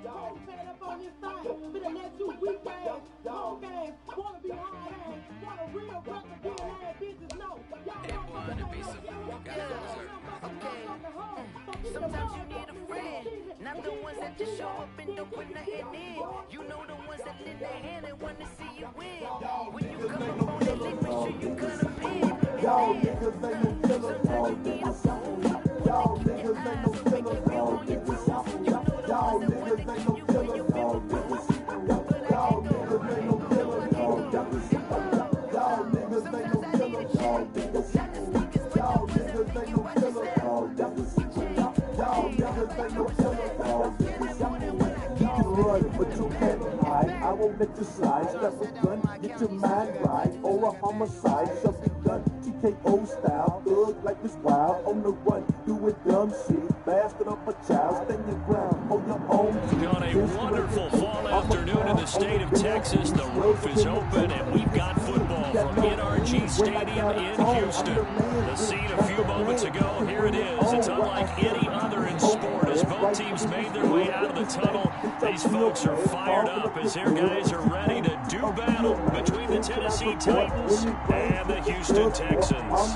Don't stand up on this side. Finna let you weak ass, punk ass, wanna be hard ass, want a real record deal ass bitches know. Y'all wanna be some Sometimes you need a friend, not the ones that just show up and don't put nothing in. You know the ones that lend their hand and want to see you win. When you come up on that lick, make sure you cut them in. And then, sometimes you need a phone. Y'all niggas ain't no killer. Y'all niggas ain't no killer. Y'all niggas ain't no killer. Y'all niggas ain't no killer. Y'all niggas ain't no but you can't hide. I won't let you slide. Step a gun, get your mind right. Or a homicide, shove the gun, TKO style. Thug like this wild, on the run, doing dumb shit. Bastard up a child, stand your ground, hold your own. On a wonderful fall afternoon in the state of Texas, the roof is open and we've got football from NRG Stadium in Houston. The scene a few moments ago, here it is. It's unlike any other in sport as both teams made their way out of the tunnel. These folks are fired up as their guys are ready to do battle between the Tennessee Titans and the Houston Texans.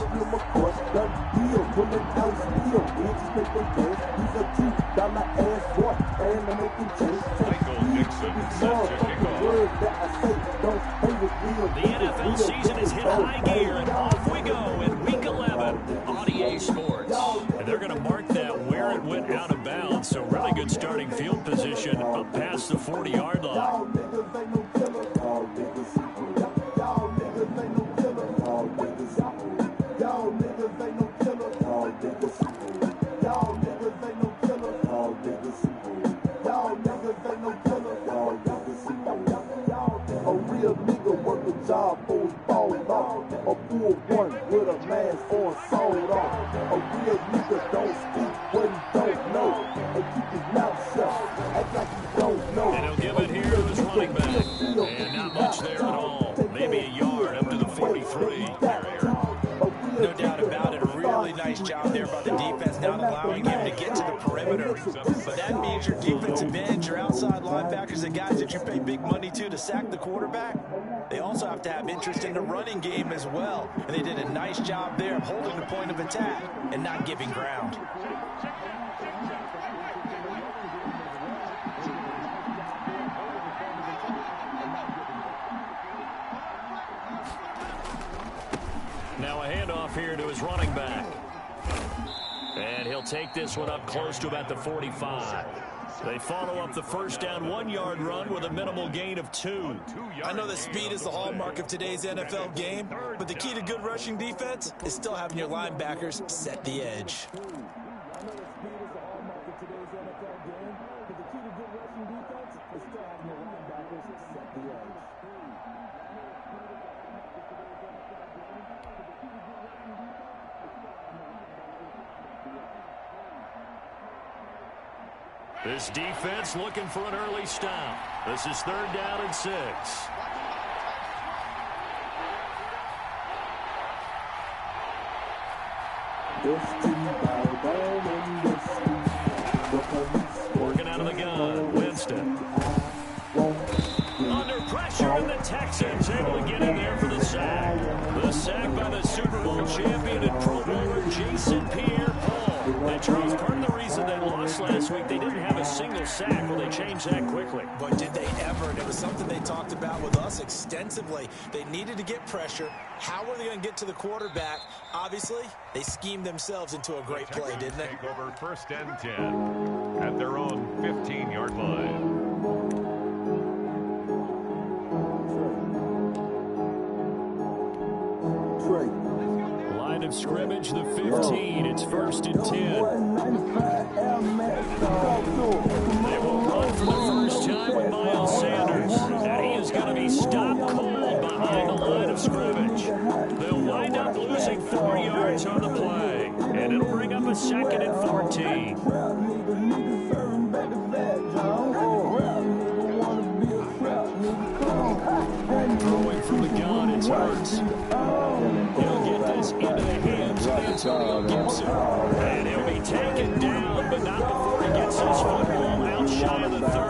The NFL season has hit high gear, and off we go in Week 11 on EA Sports. And they're going to mark that where it went out of bounds, so really good starting field position up past the 40-yard line. A real nigga work a job for his ball off. A bull one with a mask on sold off. A real nigga don't speak what he don't know. And keep his mouth shut. Act like he don't know. And he'll give it here to his running back. And not much there at all. Maybe a yard up to the 43. No doubt about it. A really nice job there by the defense, not allowing him to get to the perimeter. But that means your defensive ends, your outside linebackers, the guys that you pay big money to sack the quarterback, they also have to have interest in the running game as well. And they did a nice job there of holding the point of attack and not giving ground. Now a handoff here to his running back. And he'll take this one up close to about the 45. They follow up the first down 1-yard run with a minimal gain of 2. I know that speed is the hallmark of today's NFL game, but the key to good rushing defense is still having your linebackers set the edge. This defense looking for an early stop. This is 3rd down and 6. Working out of the gun, Winston. Under pressure, and the Texans able to get in there for the sack. The sack by the Super Bowl champion and Pro Bowler Jason Pierre-Paul. And Charles, part of the reason they lost last week, they didn't have a single sack. Well, they changed that quickly. But did they ever? And it was something they talked about with us extensively. They needed to get pressure. How were they going to get to the quarterback? Obviously, they schemed themselves into a great play, didn't they? Take over 1st and 10 at their own 15-yard line. Line of scrimmage, the 15. It's 1st and 10. They will run for the first time with Miles Sanders. And he is going to be stopped cold behind the line of scrimmage. They'll wind up losing 4 yards on the play. And it'll bring up a 2nd and 14. Throwing from the gun, it's Hurts. He'll get this into the hands of Antonio Gibson. And he'll be taken down, but not before he gets his football out shy of the 30.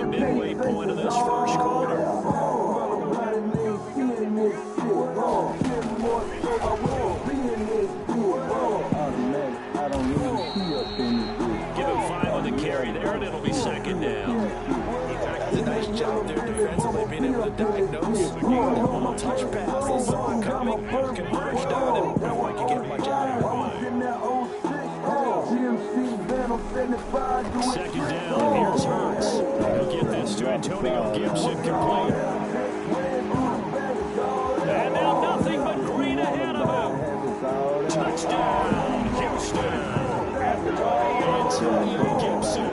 midway point of this first quarter. Give him 5 on the carry there, and it'll be second down. Does a nice job there defensively, being able to diagnose the game. Touch pass, they saw it coming, converged on it. Not like you get much out of it. Second down, here's Hurts. He'll get this to Antonio Gibson, complete. And now nothing but green ahead of him. Touchdown, Houston. Antonio Gibson,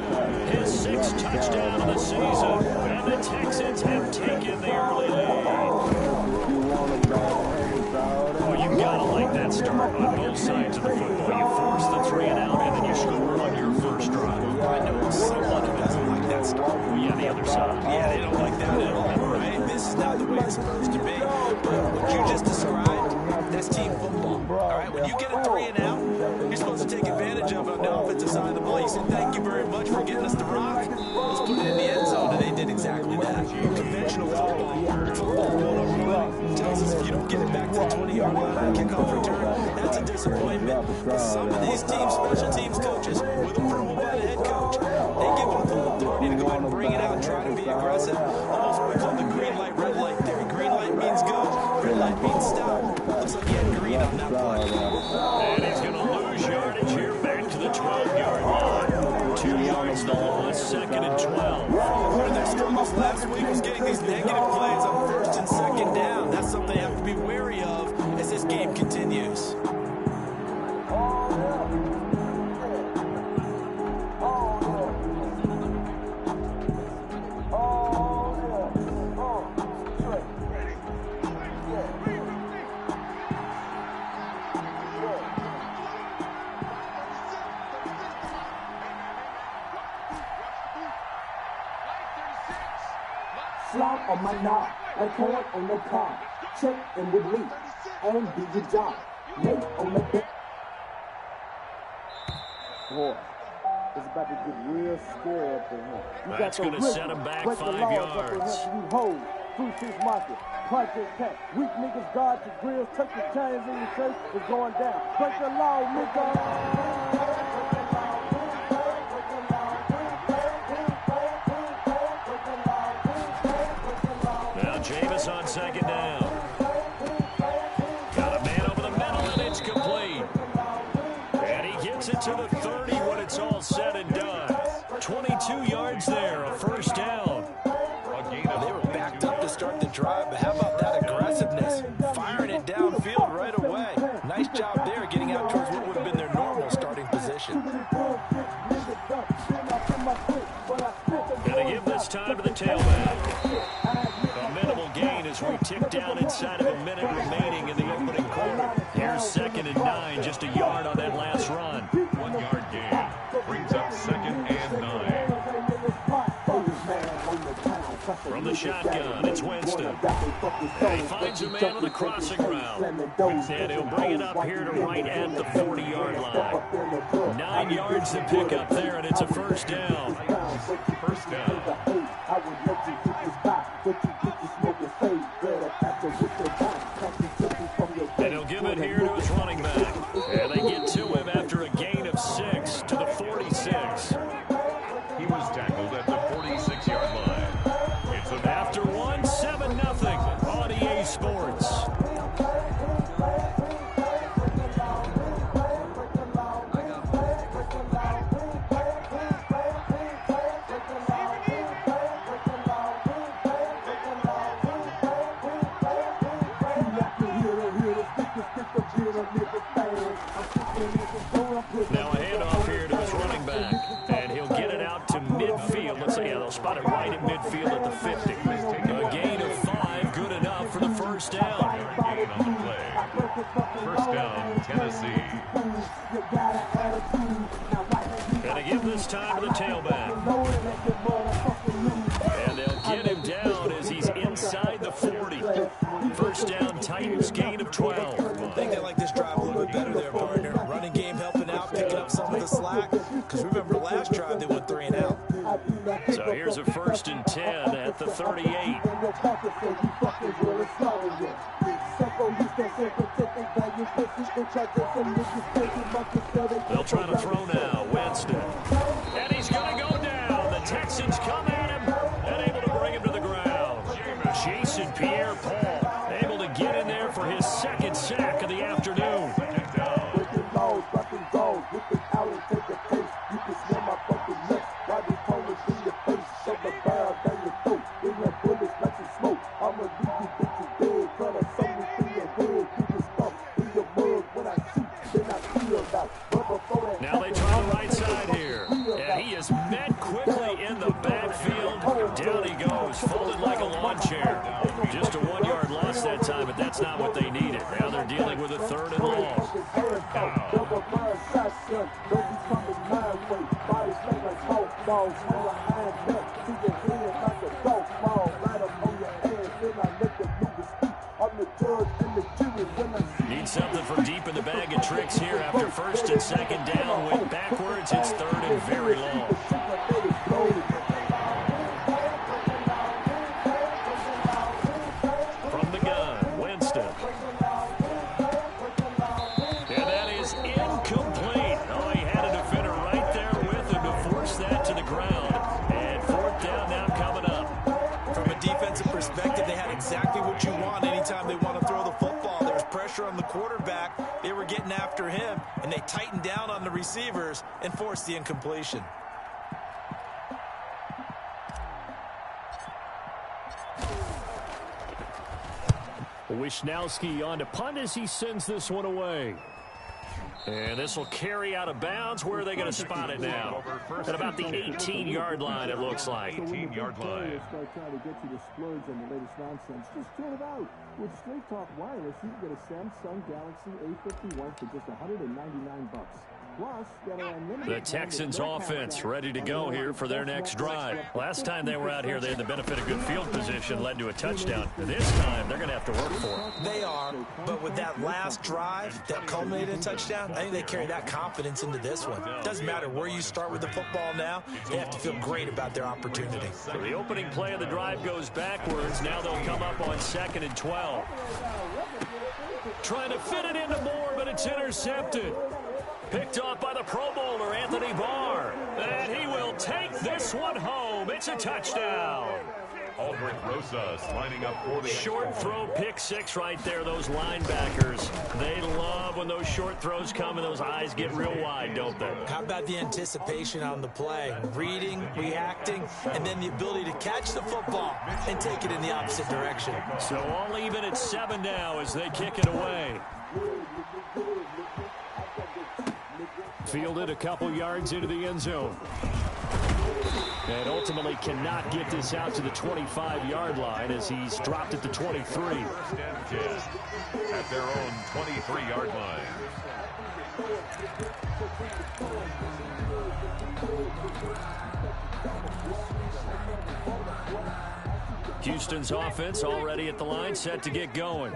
his 6th touchdown of the season. And the Texans have taken the early lead. Well, you've got to like that start on both sides of the football. You force the 3 and out, and then you score on your first drive. I know someone who doesn't like that start. Well, yeah, the other side. Yeah, they don't like that at all, right? This is not the way it's supposed to be. But what you just described, that's team football. All right, when you get a 3 and out, you're supposed to take advantage of it on the offensive side of the ball. You said, thank you very much for getting us the rock. Let's put it in the end zone, and they did exactly that. Conventional football going over the line, tells us if you don't get it back to the 20-yard line on kickoff return, that's a disappointment. Because some of these teams, special teams coaches, with approval by the head coach, they give them full authority to go out and bring it out and try to be aggressive. Almost what we call the green light, red light theory. Green light means go, red light means stop. Looks like he had green on that play. And he's going to lose yardage here back to the 12-yard line. 2 yards to loss, second and 12. One of their struggles last week was getting these negative plays on first and second down. That's something they have to be wary of as this game continues. Slop on my knob, like corn on the cob. Check and relief, and do your job. Make on the bed. Boy, it's about to get real scary up in here. That's going to set him back 5 yards. You hold, Fruit Fish Market, Project Cat. Weak niggas guard your grills, tuck your chains in your shirt, it's going down. Break the law, nigga. Jameis on second down. Got a man over the middle, and it's complete. And he gets it to the 30 when it's all said and done. 22 yards there, a first down. They were backed up to start the drive, but how about that aggressiveness? Firing it downfield right away. Nice job there, getting out towards what would have been their normal starting position. Gonna give this time to the tailback. As we tick down inside of a minute remaining in the opening quarter. Here's second and 9, just a yard on that last run. 1 yard gain brings up second and 9. From the shotgun, it's Winston. And he finds a man on the crossing route. And he'll bring it up here to right at the 40-yard line. 9 yards to pick up there, and it's a first down. First down. And he'll give it here to his running back. And they get to him after a gain of 6 to the 46. He was tackled at the 46-yard line. It's after 1, 7-0 on EA Sports. Now a handoff here to his running back, and he'll get it out to midfield. Let's say, yeah, they'll spot it right at midfield at the 50. A gain of 5, good enough for the first down. gain on the play. First down, Tennessee. And they give this time to the tailback. And they'll get him down as he's inside the 40. First down, Titans, gain of 12. I think they like this drive a little bit better there, partner. Running game helping out, picking up some of the slack. Because remember, last drive they went 3 and out. So here's a 1st and 10 at the 38. They'll try to throw now. Winston. And he's going to go down. The Texans come at him and able to bring him to the ground. Jason Pierre-Paul able to get in there for his 2nd sack of the afternoon. Now they try the right side here. And he is met quickly in the backfield. Down he goes, folded like a lawn chair. Just a 1-yard loss that time, but that's not what they needed. Now they're dealing with a 3rd and long. Need something from deep in the bag of tricks here after 1st and 2nd down. Went backwards. It's 3rd and very long. From the gun, Winston. And that is incomplete. Oh, he had a defender right there with him to force that to the ground. And 4th down now coming up. From a defensive perspective, they had exactly what you want anytime they want to throw the football. There's pressure on the quarterback. They were getting after him, and they tightened down on the receivers and forced the incompletion. Wisnowski on to punt as he sends this one away. And this will carry out of bounds. Where are they going to spot it now? At about the 18-yard line, it looks like. 18-yard line. Start trying to get you to splurge on the latest nonsense. Just turn it out. With Straight Talk Wireless, you can get a Samsung Galaxy A51 for just $199. Plus, get an unlimited. The Texans offense ready to go here for their next drive. Last time they were out here, they had the benefit of good field position, led to a touchdown. This time, they're going to have to work for it. They are, but with that last drive that culminated in a touchdown, I think they carry that confidence into this one. Doesn't matter where you start with the football now, they have to feel great about their opportunity. So the opening play of the drive goes backwards. Now they'll come up on 2nd and 12. Trying to fit it into Moore, but it's intercepted. Picked off by the Pro Bowler, Anthony Barr. And he will take this one home. It's a touchdown. Aldrich Rosas lining up for the short throw, pick 6 right there. Those linebackers, they love when those short throws come and those eyes get real wide, don't they? How about the anticipation on the play? Reading, reacting, and then the ability to catch the football and take it in the opposite direction. So all even at 7 now as they kick it away. Fielded a couple yards into the end zone. And ultimately cannot get this out to the 25-yard line as he's dropped at the 23. First and 10 at their own 23-yard line. Houston's offense already at the line, set to get going.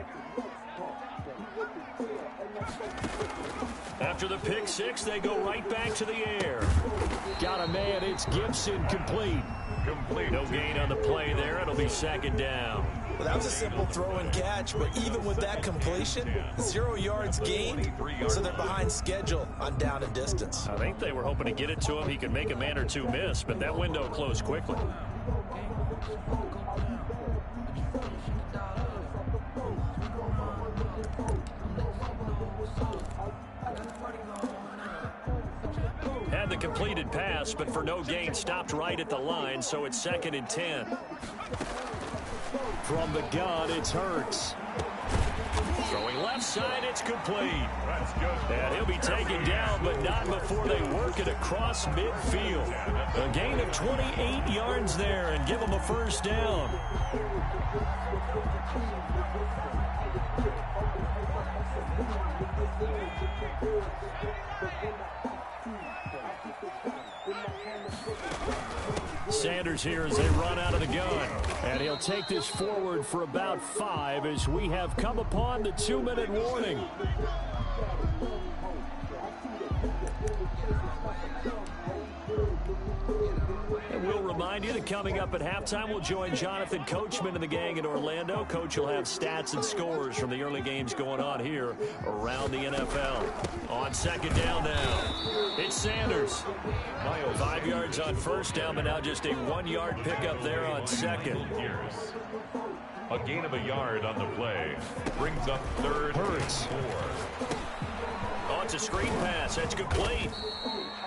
After the pick 6, they go right back to the air. Got a man, it's Gibson, complete. No gain on the play there. It'll be 2nd down. Well, that was a simple throw and catch, but even with that completion, 0 yards gained, so they're behind schedule on down and distance. I think they were hoping to get it to him. He could make a man or two miss, but that window closed quickly. Had the completed pass, but for no gain, stopped right at the line, so it's 2nd and 10. From the gun, it's Hurts. Throwing left side, it's complete. That's good. And he'll be taken down, but not before they work it across midfield. A gain of 28 yards there and give them a 1st down. Sanders here as they run out of the gun. And he'll take this forward for about 5 as we have come upon the 2-minute warning. And we'll remind remind you that coming up at halftime, we'll join Jonathan Coachman and the gang in Orlando. Coach will have stats and scores from the early games going on here around the NFL. On second down now, it's Sanders. 5 yards on first down, but now just a 1-yard pickup there on second. A gain of a yard on the play. Brings up third. Hurts. Oh, it's a screen pass. That's complete.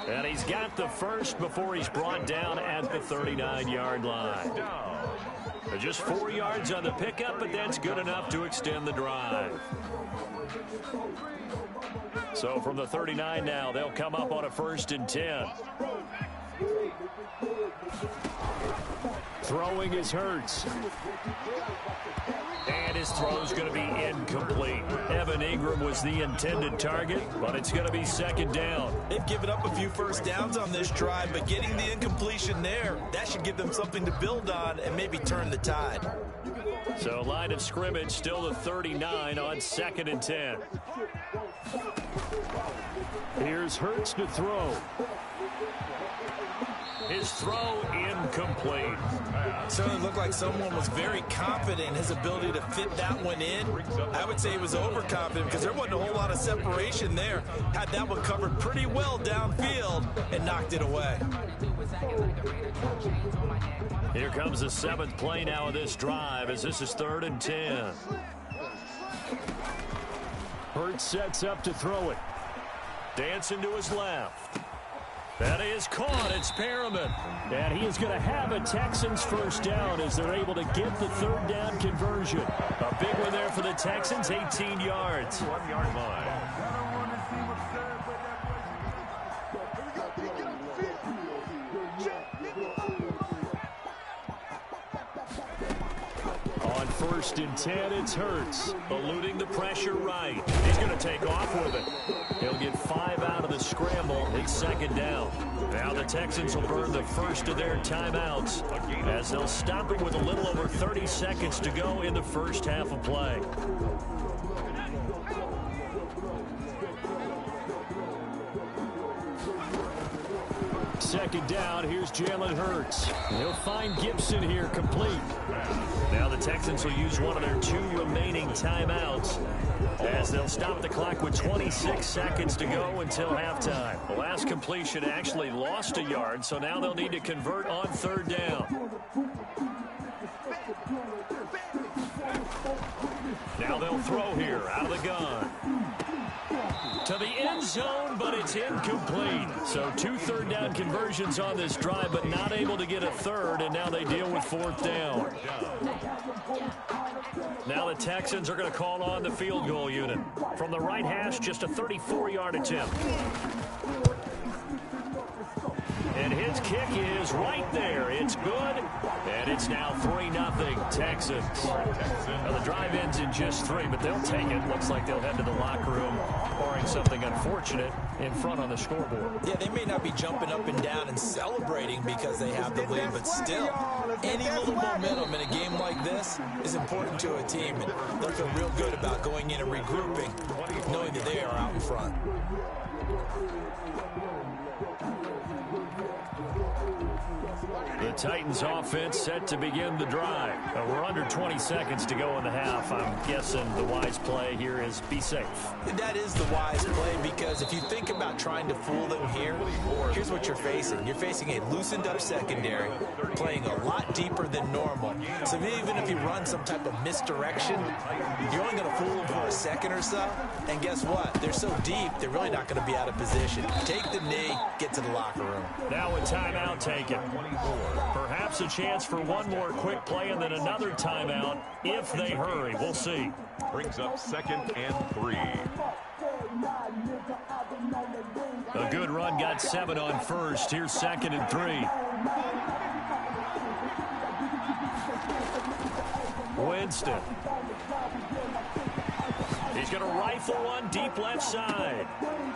And he's got the first before he's brought down at the 39-yard line. Just 4 yards on the pickup, but that's good enough to extend the drive. So from the 39 now, they'll come up on a 1st and 10. Throwing is Hurts. And his throw's going to be incomplete. Evan Ingram was the intended target, but it's going to be second down. They've given up a few first downs on this drive, but getting the incompletion there, that should give them something to build on and maybe turn the tide. So line of scrimmage still the 39 on 2nd and 10. Here's Hurts to throw. His throw incomplete. Certainly looked like someone was very confident in his ability to fit that one in. I would say he was overconfident because there wasn't a whole lot of separation there. Had that one covered pretty well downfield and knocked it away. Here comes the 7th play now of this drive as this is 3rd and 10. Hurts sets up to throw it. Dancing to his left. That is caught. It's Perriman. And he is going to have a Texans first down as they're able to get the 3rd down conversion. A big one there for the Texans, 18 yards. 1-yard line. On 1st and 10, it's Hurts. Eluding the pressure right. He's going to take off with it. He'll get 5 out of the scramble. It's second down. Now the Texans will burn the first of their timeouts as they'll stop it with a little over 30 seconds to go in the first half of play. Second down, here's Jalen Hurts. He'll find Gibson here complete. Now the Texans will use one of their 2 remaining timeouts as they'll stop the clock with 26 seconds to go until halftime. The last completion actually lost a yard, so now they'll need to convert on 3rd down. Now they'll throw here out of the gun. To the end zone, but it's incomplete. So 2 3rd down conversions on this drive, but not able to get a 3rd, and now they deal with 4th down. Now the Texans are going to call on the field goal unit. From the right hash, just a 34-yard attempt. And his kick is right there. It's good, and it's now 3-0 Texans. Now the drive ends in just 3, but they'll take it. Looks like they'll head to the locker room, barring something unfortunate in front on the scoreboard. Yeah, they may not be jumping up and down and celebrating because they have the lead, but still, any little momentum in a game like this is important to a team, and they'll feel real good about going in and regrouping, knowing that they are out in front. The Titans offense set to begin the drive. We're under 20 seconds to go in the half. I'm guessing the wise play here is be safe. That is the wise play because if you think about trying to fool them here, here's what you're facing. You're facing a loosened up secondary, playing a lot deeper than normal. So even if you run some type of misdirection, you're only going to fool them for a second or so. And guess what? They're so deep, they're really not going to be out of position. Take the knee, get to the locker room. Now a timeout taken. Perhaps a chance for one more quick play and then another timeout if they hurry. We'll see. Brings up 2nd and 3. A good run got 7 on first. Here's 2nd and 3. Winston. He's going to rifle one deep left side.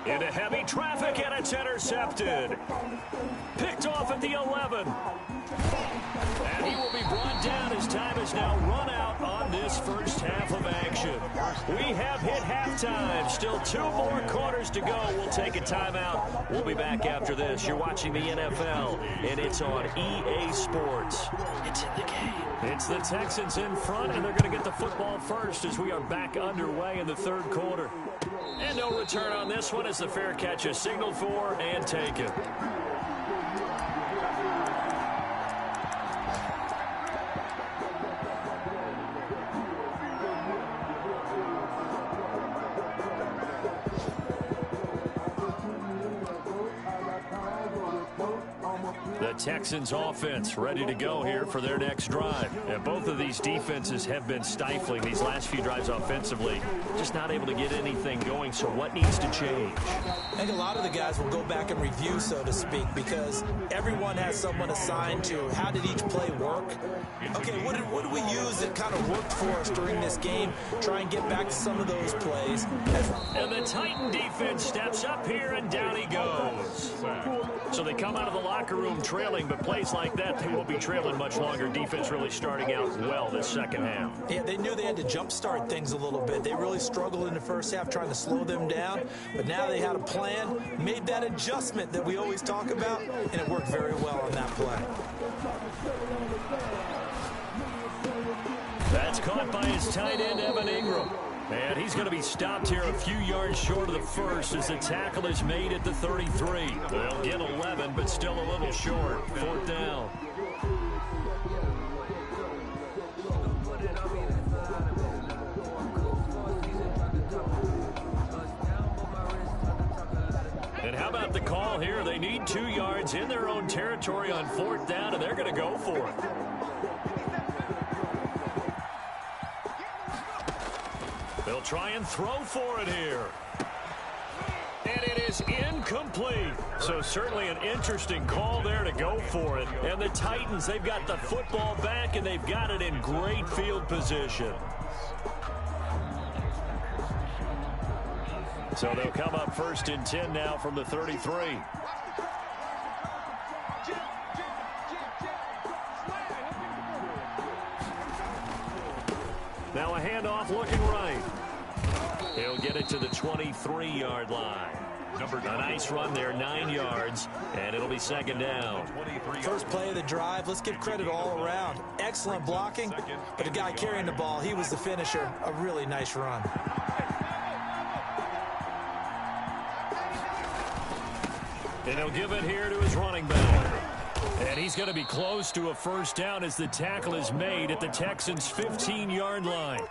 Into heavy traffic, and it's intercepted. Picked off at the 11. And he will be brought down as time is now run out on this first half of action. We have hit halftime. Still 2 more quarters to go. We'll take a timeout. We'll be back after this. You're watching the NFL, and it's on EA Sports. It's in the game. It's the Texans in front, and they're going to get the football first as we are back underway in the third quarter. And no return on this one as the fair catch is signaled for and taken. The Texans offense ready to go here for their next drive. And both of these defenses have been stifling these last few drives offensively. Just not able to get anything going, so what needs to change? I think a lot of the guys will go back and review, so to speak, because everyone has someone assigned to how did each play work. Okay, what did we use that kind of worked for us during this game? Try and get back to some of those plays. And the Titan defense steps up here, and down he goes. So they come out of the locker room trailing, but plays like that, they won't be trailing much longer. Defense really starting out well this second half. Yeah, they knew they had to jumpstart things a little bit. They really struggled in the first half trying to slow them down, but now they had a plan, made that adjustment that we always talk about, and it worked very well on that play. That's caught by his tight end, Evan Ingram. And he's going to be stopped here a few yards short of the first as the tackle is made at the 33. They'll get 11, but still a little short. 4th down. And how about the call here? They need 2 yards in their own territory on 4th down, and they're going to go for it. They'll try and throw for it here. And it is incomplete. So certainly an interesting call there to go for it. And the Titans, they've got the football back, and they've got it in great field position. So they'll come up 1st and 10 now from the 33. Now a handoff looking right. He'll get it to the 23-yard line. A nice run there, 9 yards, and it'll be 2nd down. First play of the drive, let's give credit all around. Excellent blocking, but the guy carrying the ball, he was the finisher. A really nice run. And he'll give it here to his running back. And he's going to be close to a 1st down as the tackle is made at the Texans' 15-yard line.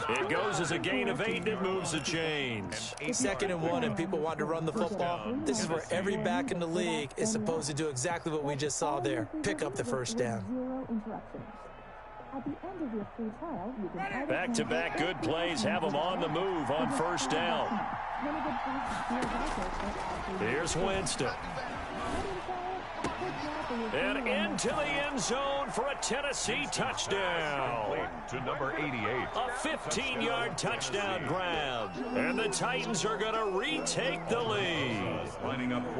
It goes as a gain of 8, and it moves the chains. 2nd and 1, and people want to run the football. This is where every back in the league is supposed to do exactly what we just saw there. Pick up the 1st down. Back-to-back good plays have them on the move on 1st down. Here's Winston. And into the end zone for a Tennessee touchdown. To number 88. A 15-yard touchdown grab. And the Titans are going to retake the lead.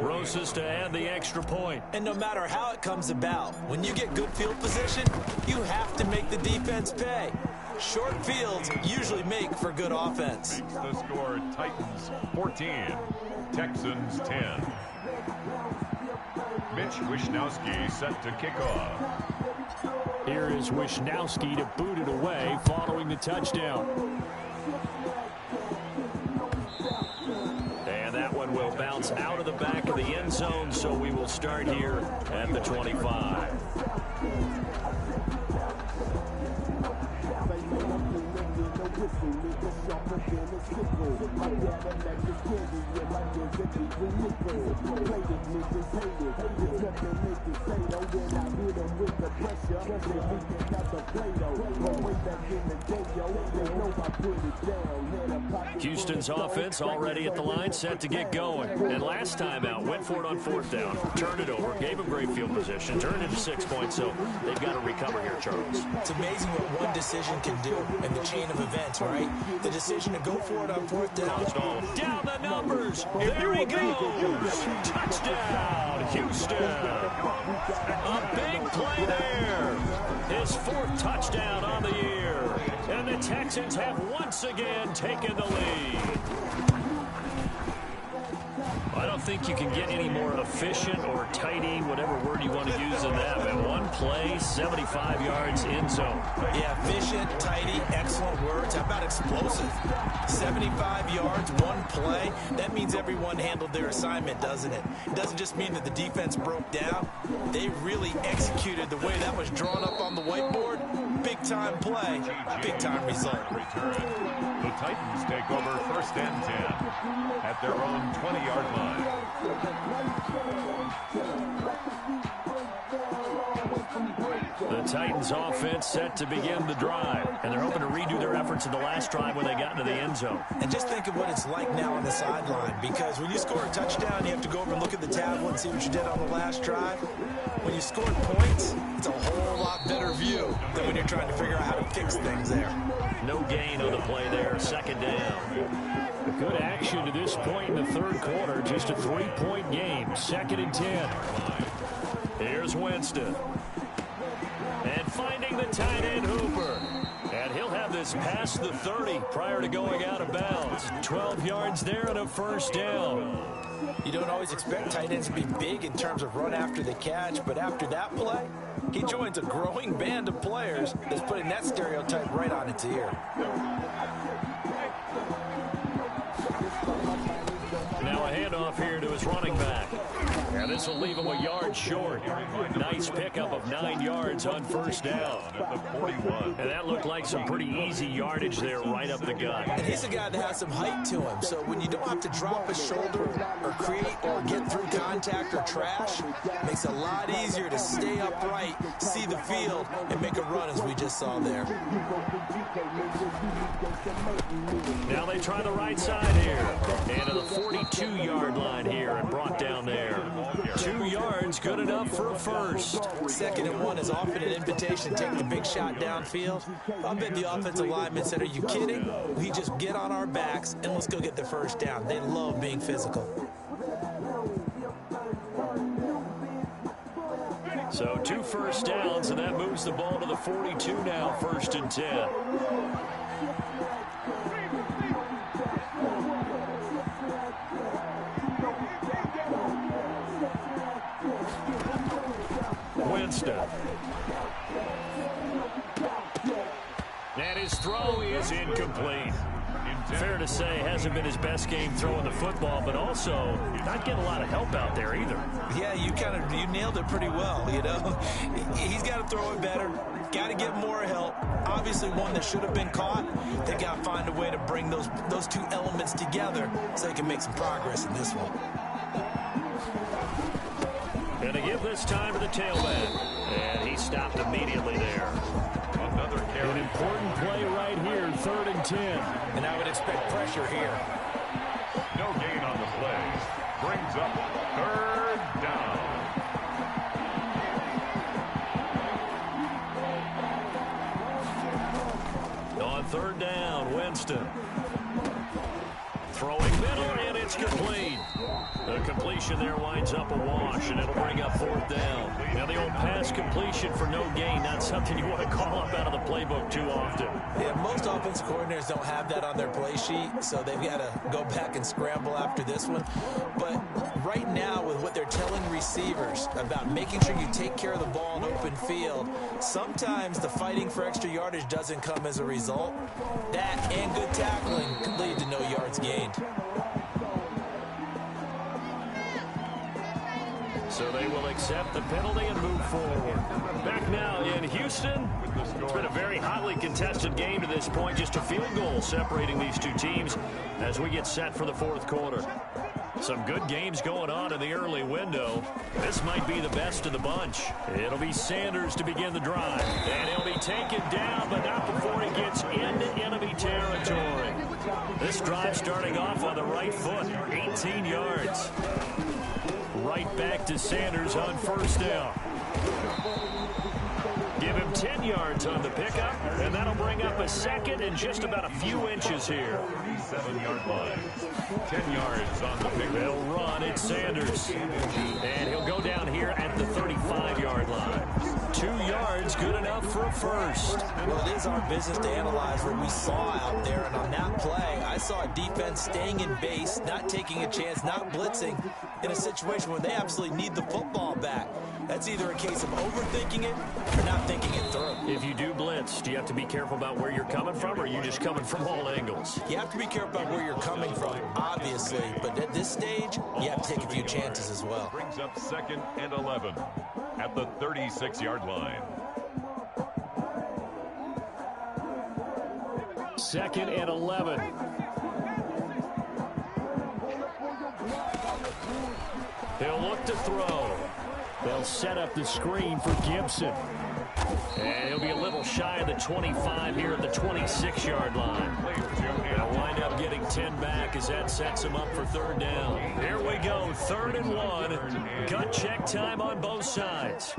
Roses to add the extra point. And no matter how it comes about, when you get good field position, you have to make the defense pay. Short fields usually make for good offense. The score, Titans 14, Texans 10. Mitch Wishnowsky set to kick off. Here is Wishnowsky to boot it away following the touchdown. And that one will bounce out of the back of the end zone, so we will start here at the 25. Houston's offense already at the line, set to get going. And last time out, went for it on 4th down, turned it over, gave them great field position, turned it into 6 points, so they've got to recover here, Charles. It's amazing what one decision can do in the chain of events, right? The decision to go for it on 4th down. Down the numbers. There he goes. Touchdown, Houston. A big play there. His 4th touchdown on the year. And the Texans have once again taken the lead. I don't think you can get any more efficient or tidy, whatever word you want to use in that. But one play, 75 yards in zone. Yeah, efficient, tidy, excellent words. How about explosive? 75 yards, one play. That means everyone handled their assignment, doesn't it? It doesn't just mean that the defense broke down. They really executed the way that was drawn up on the whiteboard. Big-time play, big-time result. The Titans take over 1st and 10 at their own 20-yard line. The Titans offense set to begin the drive, and they're hoping to redo their efforts in the last drive when they got into the end zone. And just think of what it's like now on the sideline, because when you score a touchdown, you have to go over and look at the tablet and see what you did on the last drive. When you scored points, it's a whole lot better view than when you're trying to figure out how to fix things there. No gain on the play there, 2nd down. Good action to this point in the 3rd quarter. Just a 3-point game. 2nd and 10. Here's Winston. And finding the tight end Hooper. And he'll have this past the 30 prior to going out of bounds. 12 yards there and a 1st down. You don't always expect tight ends to be big in terms of run after the catch, but after that play, he joins a growing band of players that's putting that stereotype right on its ear. Now a handoff here to his running back. And this will leave him a yard short. Nice pickup of 9 yards on 1st down. At the 41. And that looked like some pretty easy yardage there right up the gut. And he's a guy that has some height to him, so when you don't have to drop his shoulder or create or get through contact or trash, it makes it a lot easier to stay upright, see the field, and make a run as we just saw there. Now they try the right side here. And to the 42-yard line here and brought down there. 2 yards, good enough for a 1st. 2nd and 1 is often an invitation to take the big shot downfield. I bet the offensive lineman said, "Are you kidding? We just get on our backs and let's go get the 1st down." They love being physical. So 2 1st downs, and that moves the ball to the 42 now, 1st and 10. Winston. And his throw is incomplete. Fair to say, hasn't been his best game throwing the football, but also not getting a lot of help out there either. Yeah, you nailed it pretty well, you know. He's got to throw it better. Got to get more help. Obviously, one that should have been caught. They got to find a way to bring those 2 elements together so they can make some progress in this one. And to give this time to the tailback. And he stopped immediately there. Another carry. An important play right here, 3rd and 10. And I would expect pressure here. No gain on the play. Brings up 3rd down. On 3rd down, Winston. Throwing middle, and it's complete. The completion there winds up a wash, and it'll bring up 4th down. Now, the old pass completion for no gain, not something you want to call up out of the playbook too often. Yeah, most offensive coordinators don't have that on their play sheet, so they've got to go back and scramble after this one. But right now, with what they're telling receivers about making sure you take care of the ball in open field, sometimes the fighting for extra yardage doesn't come as a result. That and good tackling could lead to no yards gained. So they will accept the penalty and move forward. Back now in Houston. It's been a very hotly contested game to this point. Just a field goal separating these 2 teams as we get set for the 4th quarter. Some good games going on in the early window. This might be the best of the bunch. It'll be Sanders to begin the drive. And he'll be taken down, but not before he gets into enemy territory. This drive starting off on the right foot, 18 yards. Right back to Sanders on first down. Give him 10 yards on the pickup, and that'll bring up a second and just about a few inches here. 7-yard line. 10 yards on the pickup. They'll run. It's Sanders. And he'll go down here at the 35-yard line. 2 yards, good enough for a first. Well, it is our business to analyze what we saw out there, and on that play, I saw a defense staying in base, not taking a chance, not blitzing, in a situation where they absolutely need the football back. That's either a case of overthinking it or not thinking it through. If you do blitz, do you have to be careful about where you're coming from, or are you just coming from all angles? You have to be careful about where you're coming from, obviously, but at this stage, you have to take a few chances as well. Brings up 2nd and 11 at the 36-yard line. 2nd and 11. They'll look to throw. They'll set up the screen for Gibson. And he'll be a little shy of the 25 here at the 26-yard line. They'll wind up getting 10 back as that sets him up for third down. Here we go, 3rd and 1. Gut check time on both sides.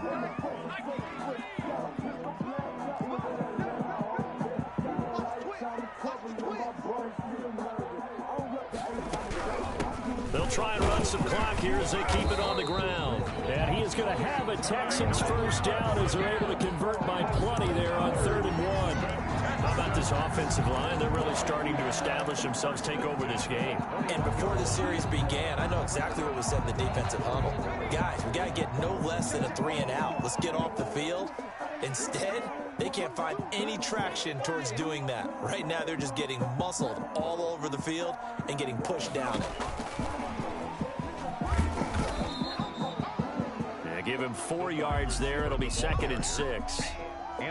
They'll try and run some clock here as they keep it on the ground. And he is going to have a Texans first down as they're able to convert by plenty there on 3rd and 1. How about this offensive line? They're really starting to establish themselves, take over this game. And before the series began, I know exactly what was said in the defensive huddle. Guys, we got to get no less than a 3 and out. Let's get off the field. Instead, they can't find any traction towards doing that. Right now, they're just getting muscled all over the field and getting pushed down. Give him 4 yards there. It'll be 2nd and 6.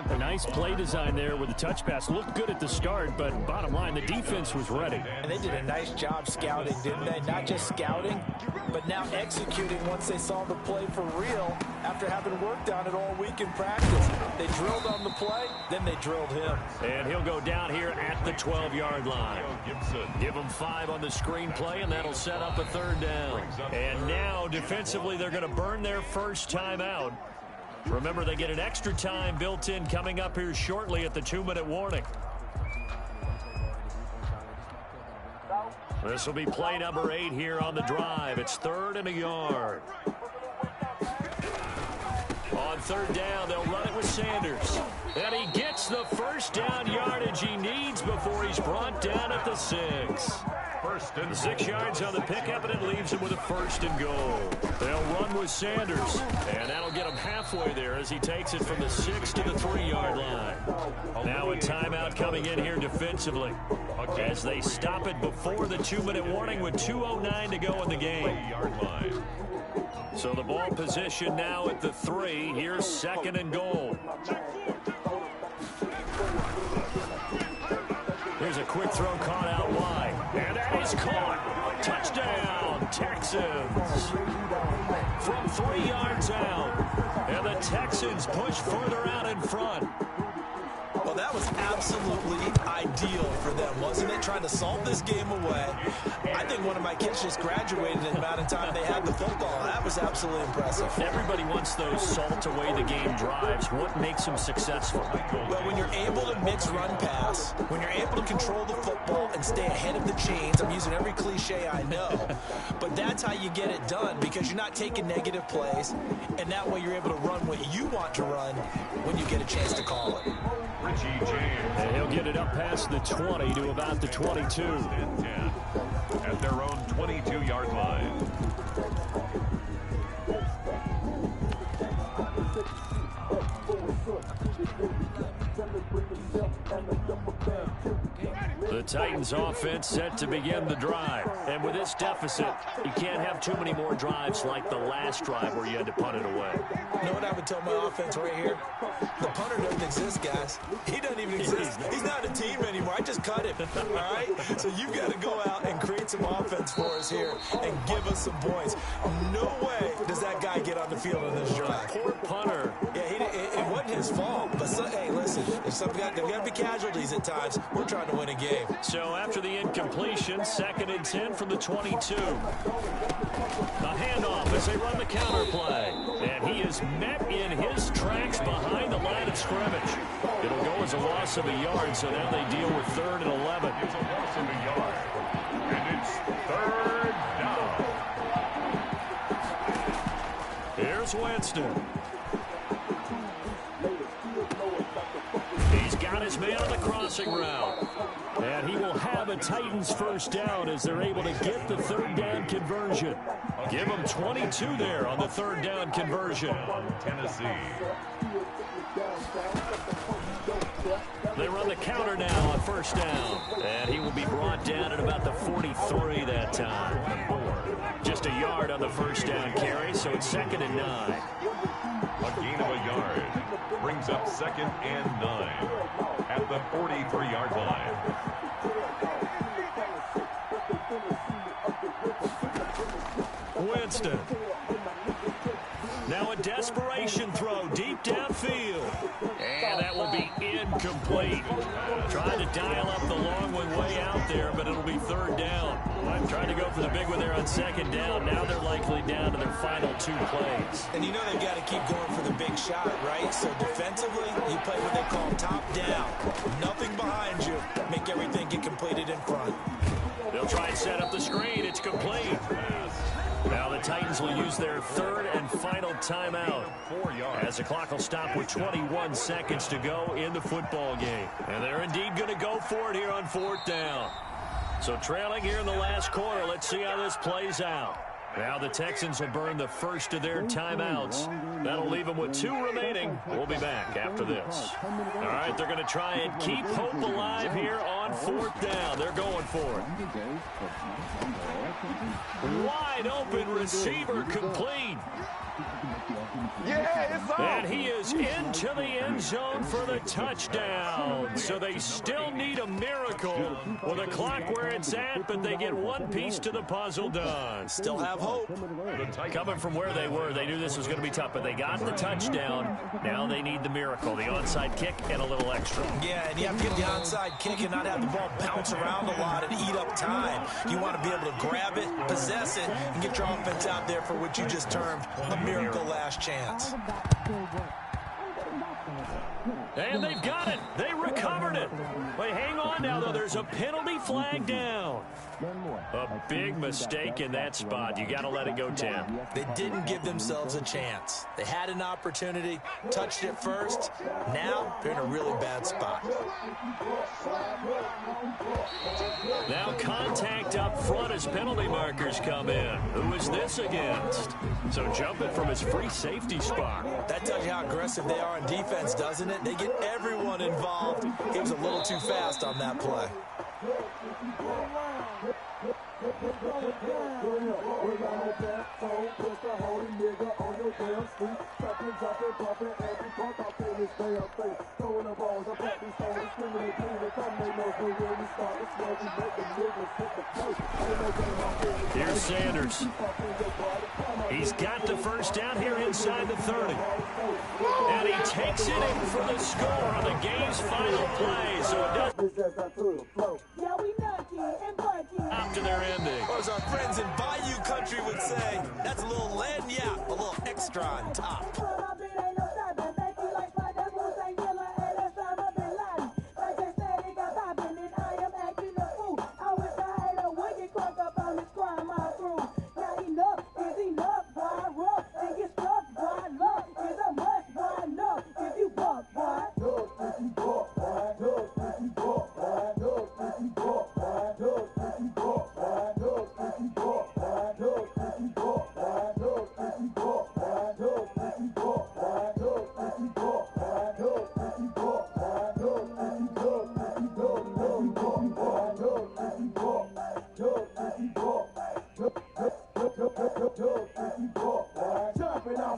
A nice play design there with the touch pass. Looked good at the start, but bottom line, the defense was ready. And they did a nice job scouting, didn't they? Not just scouting, but now executing once they saw the play for real after having worked on it all week in practice. They drilled on the play, then they drilled him. And he'll go down here at the 12-yard line. Give him 5 on the screen play, and that'll set up a 3rd down. And now, defensively, they're going to burn their first time out. Remember, they get an extra time built in coming up here shortly at the 2-minute warning. This will be play number 8 here on the drive. It's 3rd and a yard. On 3rd down, they'll run it with Sanders. And he gets the first down yardage he needs before he's brought down at the 6. 6 yards on the pickup, and it leaves him with a 1st and goal. They'll run with Sanders, and that'll get him halfway there as he takes it from the 6 to the 3-yard line. Now a timeout coming in here defensively as they stop it before the 2-minute warning with 2:09 to go in the game. So the ball position now at the 3. Here's 2nd and goal. Here's a quick throw caught out wide. And that is caught. Touchdown, Texans. From 3 yards out. And the Texans push further out in front. Well, that was absolutely ideal for them, wasn't it? Trying to salt this game away. I think one of my kids just graduated in the amount of time they had the football. That was absolutely impressive. Everybody wants those salt away the game drives. What makes them successful? Well, when you're able to mix run pass, when you're able to control the football and stay ahead of the chains, I'm using every cliche I know, but that's how you get it done because you're not taking negative plays, and that way you're able to run what you want to run when you get a chance to call it. And he'll get it up past the 20 to about the 22. At their own 22-yard line. The Titans offense set to begin the drive. And with this deficit, you can't have too many more drives like the last drive where you had to punt it away. You know what I would tell my offense right here? The punter doesn't exist, guys. He doesn't even exist. He's not a team anymore. I just cut him, all right? So you've got to go out and create some offense for us here and give us some points. No way does that guy get on the field in this drive. Poor punter. Yeah, it wasn't his fault. But, hey, listen, if there's got to be casualties at times, we're trying to win a game. So after the incompletion, 2nd and 10 from the 22. A handoff as they run the counter play. And he is met in his tracks behind the line of scrimmage. It'll go as a loss of a yard, so now they deal with 3rd and 11. It's a loss of a yard. And it's 3rd down. Here's Winston. He's got his man on the crossing route. And he will have a Titans first down as they're able to get the 3rd down conversion. Give them 22 there on the 3rd down conversion. Tennessee. They run the counter now on 1st down. And he will be brought down at about the 43 that time. Just a yard on the 1st down carry, so it's 2nd and 9. A gain of a yard brings up 2nd and 9 at the 43-yard line. Winston. Now a desperation throw deep downfield. And that will be incomplete. Trying to dial up the long one way out there, but it'll be 3rd down. Trying to go for the big one there on 2nd down. Now they're likely down to their final 2 plays. And you know they've got to keep going for the big shot, right? So defensively, you play what they call top down. Nothing behind you. Make everything get completed in front. They'll try and set up the screen. It's complete. Now the Titans will use their 3rd and final timeout as the clock will stop with 21 seconds to go in the football game. And they're indeed going to go for it here on 4th down. So trailing here in the last quarter, let's see how this plays out. Now the Texans will burn the first of their timeouts. That'll leave them with 2 remaining. We'll be back after this. All right, they're going to try and keep hope alive here on 4th down. They're going for it. Wide open receiver complete. Yeah, it's on. And he is into the end zone for the touchdown. So they still need a miracle with a clock where it's at, but they get one piece to the puzzle done. Still have hope. Coming from where they were, they knew this was going to be tough, but they got the touchdown. Now they need the miracle, the onside kick and a little extra. Yeah, and you have to get the onside kick and not have the ball bounce around a lot and eat up time. You want to be able to grab it, possess it, and get your offense out there for what you just termed a miracle last chance. And they've got it. They recovered it. Wait, hang on now, though. There's a penalty flag down. A big mistake in that spot. You got to let it go, Tim. They didn't give themselves a chance. They had an opportunity, touched it first. Now they're in a really bad spot. Now contact up front as penalty markers come in. Who is this against? So jumping from his free safety spot. That tells you how aggressive they are on defense, doesn't it? They get everyone involved. He was a little too fast on that play. Here's Sanders. He's got the first down here inside the 30. And he takes it in for the score on the game's final play. So it does after their ending. Or as our friends in Bayou Country would say, that's a little lagniappe, a little extra on top.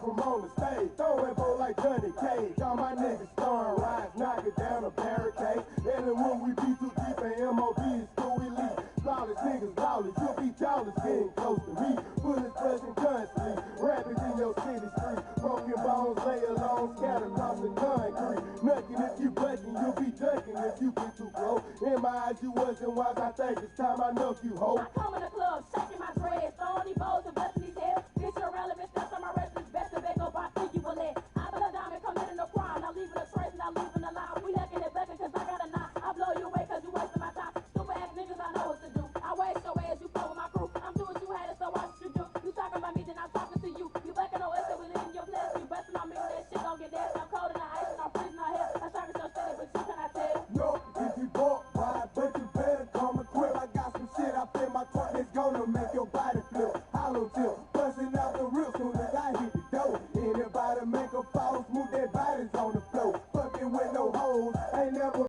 from on the stage. Throwing bowl like Johnny Cage. All my niggas starring rides, knocking down a barricade. And then when we be too deep and MOB is too elite. Flawless niggas, lawless, you'll be jawless getting close to me. Bullets buzzing constantly, rampant in your city streets. Broken bones lay alone, scattered across the concrete. Nothing if you bucking, you'll be ducking if you get too close. In my eyes, you wasn't wise, I think it's time I know you hoe. I come in the club, shaking my dreads, throwing these bowls and busting these heads. Bitch, irrelevant, steps on my wrestlers, best to back up, I think you will let. I been a diamond committing a crime, not leaving a trace, not leaving a line. We lacking it bucking cause I got a knife. I blow you away cause you wasting my time. Stupid ass niggas, I know what to do. I waste your ass, you play with my crew. I'm doing what you had, so what you do? You talking about me, then I'm talking to you. You bucking on us, and we living your place. You busting on me, that shit don't get nasty. I'm cold in the ice and I'm freezing on hell. I target your steady, but you cannot tell. No, if you walk by, but you better come and quick. I got some shit up in my trunk that's gonna make your